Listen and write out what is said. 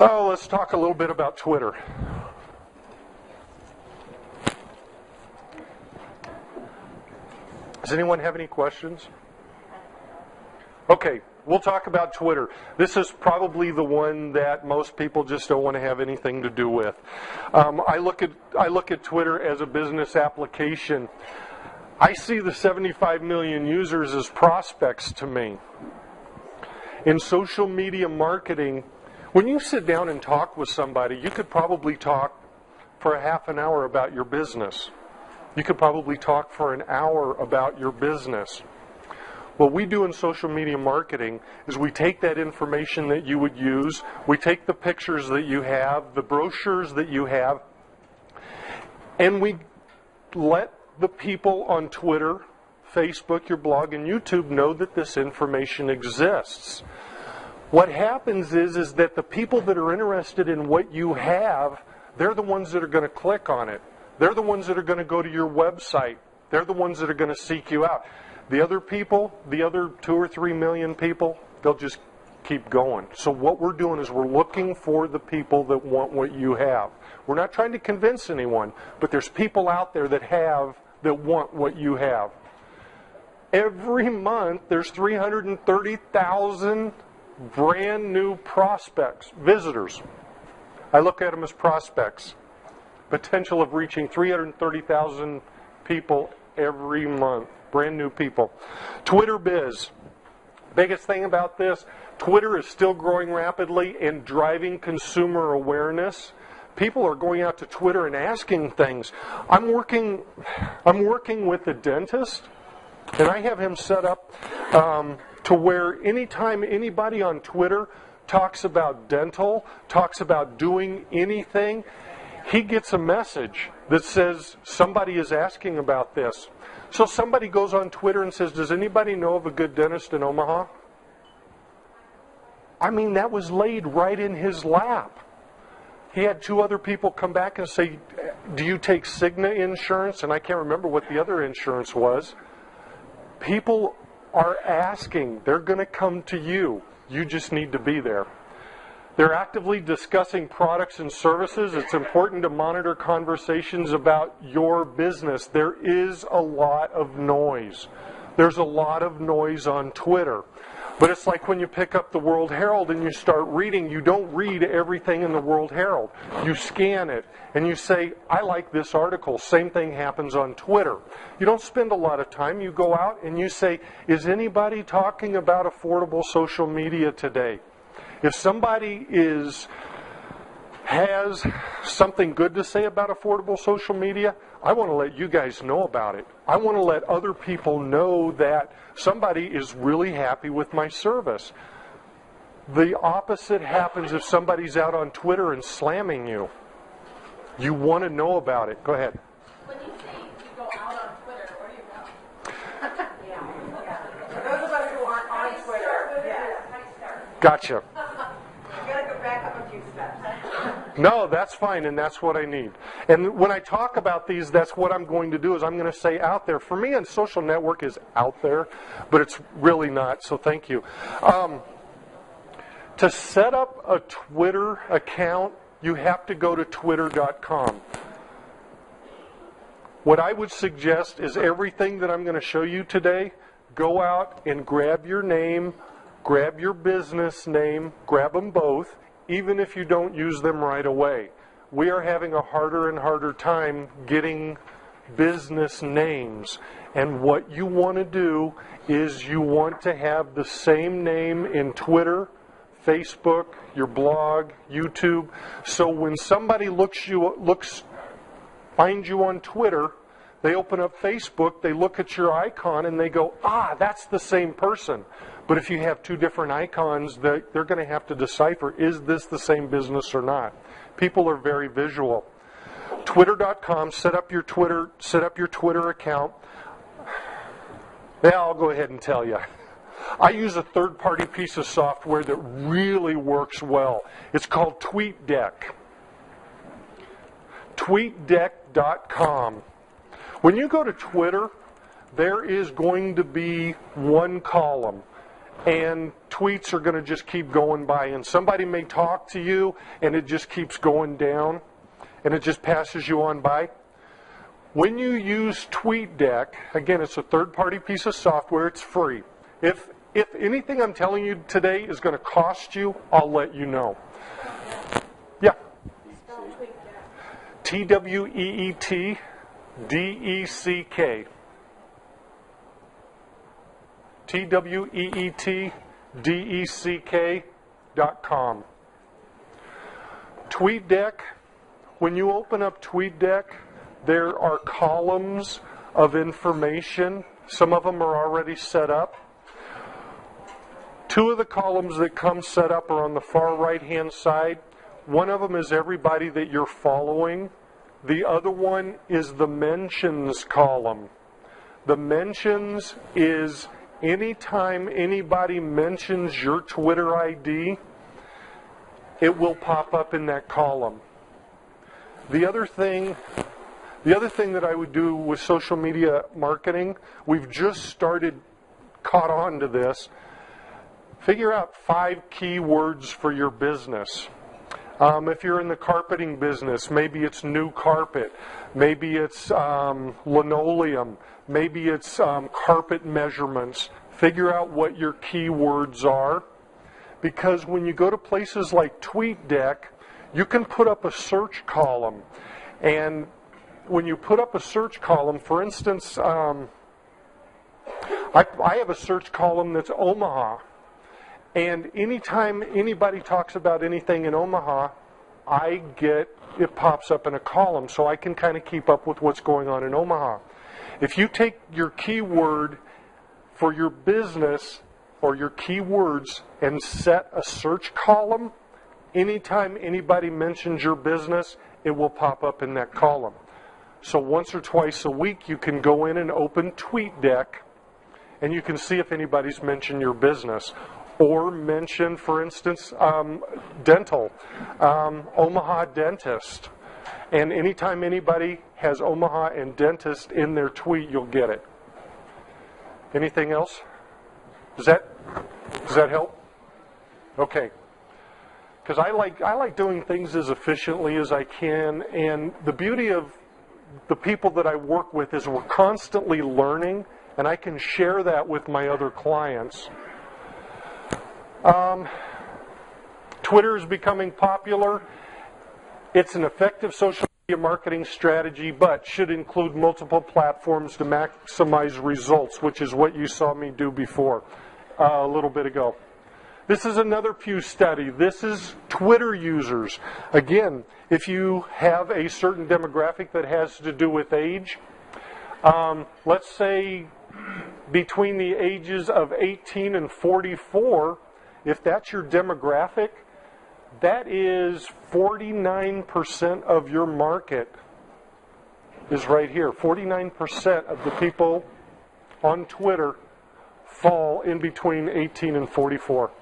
Oh, let's talk a little bit about Twitter. Does anyone have any questions? Okay, we'll talk about Twitter. This is probably the one that most people just don't want to have anything to do with. I look at Twitter as a business application. I see the 75 million users as prospects to me. In social media marketing, when you sit down and talk with somebody, you could probably talk for a half an hour about your business. You could probably talk for an hour about your business. What we do in social media marketing is we take that information that you would use, we take the pictures that you have, the brochures that you have, and we let the people on Twitter, Facebook, your blog, and YouTube know that this information exists. What happens is that the people that are interested in what you have, they're the ones that are going to click on it. They're the ones that are going to go to your website. They're the ones that are going to seek you out. The other people, the other 2 or 3 million people, they'll just keep going. So what we're doing is we're looking for the people that want what you have. We're not trying to convince anyone, but there's people out there that want what you have. Every month, there's 330,000 brand new prospects, visitors. I look at them as prospects. Potential of reaching 330,000 people every month. Brand new people. Twitter biz. Biggest thing about this, Twitter is still growing rapidly and driving consumer awareness. People are going out to Twitter and asking things. I'm working with a dentist, and I have him set up to where anytime anybody on Twitter talks about dental, talks about doing anything, he gets a message that says somebody is asking about this. So somebody goes on Twitter and says, does anybody know of a good dentist in Omaha? I mean, that was laid right in his lap. He had 2 other people come back and say, do you take Cigna insurance? And I can't remember what the other insurance was. People are asking. They're going to come to you. You just need to be there. They're actively discussing products and services. It's important to monitor conversations about your business. There is a lot of noise. There's a lot of noise on Twitter. But it's like when you pick up the World Herald and you start reading, you don't read everything in the World Herald. You scan it and you say, I like this article. Same thing happens on Twitter. You don't spend a lot of time. You go out and you say, is anybody talking about affordable social media today? If somebody has something good to say about affordable social media, I want to let you guys know about it. I want to let other people know that somebody is really happy with my service. The opposite happens if somebody's out on Twitter and slamming you. You want to know about it. Go ahead. When you say you go out on Twitter, where do you go? Yeah. For those of us who aren't on Twitter, Gotcha. back up a few steps. No, that's fine, and that's what I need. And when I talk about these, that's what I'm going to do, is I'm going to say out there. For me, a social network is out there, but it's really not, so thank you. To set up a Twitter account, you have to go to twitter.com. What I would suggest is everything that I'm going to show you today, go out and grab your name, grab your business name, grab them both, even if you don't use them right away. We are having a harder and harder time getting business names. And what you want to do is you want to have the same name in Twitter, Facebook, your blog, YouTube. So when somebody finds you on Twitter, they open up Facebook, they look at your icon, and they go, that's the same person. But if you have two different icons, they're going to have to decipher, is this the same business or not? People are very visual. Twitter.com, set up your Twitter account. Yeah, I'll go ahead and tell you. I use a third-party piece of software that really works well. It's called TweetDeck. TweetDeck.com. When you go to Twitter, there is going to be one column. and tweets are going to just keep going by. And somebody may talk to you, and it just keeps going down, and it just passes you on by. When you use TweetDeck, again, it's a third-party piece of software. It's free. If anything I'm telling you today is going to cost you, I'll let you know. Yeah. TweetDeck. TweetDeck.com. TweetDeck, when you open up TweetDeck, there are columns of information. Some of them are already set up. Two of the columns that come set up are on the far right-hand side. One of them is everybody that you're following. The other one is the mentions column. The mentions is anytime anybody mentions your Twitter ID, it will pop up in that column. The other thing that I would do with social media marketing, we've just caught on to this. Figure out 5 keywords for your business. If you're in the carpeting business, maybe it's new carpet, maybe it's linoleum, maybe it's carpet measurements. Figure out what your keywords are, because when you go to places like TweetDeck, you can put up a search column. And when you put up a search column, for instance, I have a search column that's Omaha. And anytime anybody talks about anything in Omaha, it pops up in a column, so I can kind of keep up with what's going on in Omaha. If you take your keyword for your business or your keywords and set a search column, anytime anybody mentions your business, it will pop up in that column. So once or twice a week, you can go in and open TweetDeck, and you can see if anybody's mentioned your business. Or mention, for instance, dental, Omaha Dentist. And anytime anybody has Omaha and Dentist in their tweet, you'll get it. Anything else? Does that help? Okay. Because I like doing things as efficiently as I can, and the beauty of the people that I work with is we're constantly learning, and I can share that with my other clients. Twitter is becoming popular. It's an effective social media marketing strategy, but should include multiple platforms to maximize results, which is what you saw me do before a little bit ago. This is another Pew study. This is Twitter users. Again, if you have a certain demographic that has to do with age, let's say between the ages of 18 and 44, if that's your demographic, that is 49% of your market is right here. 49% of the people on Twitter fall in between 18 and 44.